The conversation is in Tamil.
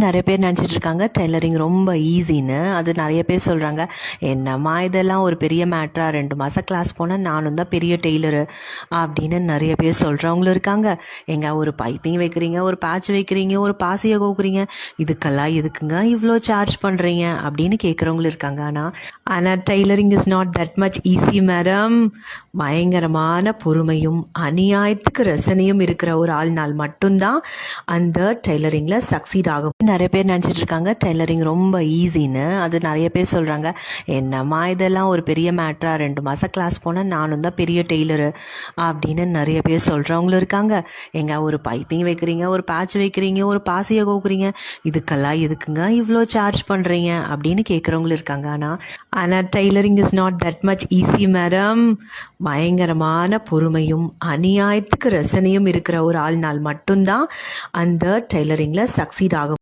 நிறைய பேர் நினச்சிட்டு இருக்காங்க டெய்லரிங் ரொம்ப ஈஸின்னு. அது நிறைய பேர் சொல்கிறாங்க, என்னம்மா இதெல்லாம் ஒரு பெரிய மேட்ரா, 2 மாதம் கிளாஸ் போனால் நானும் தான் பெரிய டெய்லரு அப்படின்னு நிறைய பேர் சொல்கிறவங்களும் இருக்காங்க. எங்க ஒரு பைப்பிங் வைக்கிறீங்க, ஒரு பேட்ச் வைக்கிறீங்க, ஒரு பாசியை கோக்குறீங்க, இதுக்கெல்லாம் எதுக்குங்க இவ்வளோ சார்ஜ் பண்ணுறீங்க அப்படின்னு கேட்குறவங்களும் இருக்காங்க. ஆனால் tailoring is not that much easy madam. பயங்கரமான பொறுமையும் அநியாயத்துக்கு ரசனையும் இருக்கிற ஒரு ஆள்னால் மட்டும்தான் அந்த டெய்லரிங்கில் சக்சீட் ஆகும். நிறைய பேர் நினச்சிட்டு இருக்காங்க டெய்லரிங் ரொம்ப ஈஸின்னு. அது நிறைய பேர் சொல்கிறாங்க, என்னம்மா இதெல்லாம் ஒரு பெரிய மேட்ரா, 2 மாதம் கிளாஸ் போனால் நானும் தான் பெரிய டெய்லரு அப்படின்னு நிறைய பேர் சொல்கிறவங்களும் இருக்காங்க. எங்க ஒரு பைப்பிங் வைக்கிறீங்க, ஒரு பேட்ச் வைக்கிறீங்க, ஒரு பாசியை கோக்குறீங்க, இதுக்கெல்லாம் எதுக்குங்க இவ்வளோ சார்ஜ் பண்ணுறீங்க அப்படின்னு கேட்குறவங்களும் இருக்காங்க. ஆனால் tailoring is not that much easy madam. பயங்கரமான பொறுமையும் அநியாயத்துக்கு ரசனையும் இருக்கிற ஒரு ஆள்னால் மட்டும்தான் அந்த டெய்லரிங்கில் சக்சீட் ஆகும்.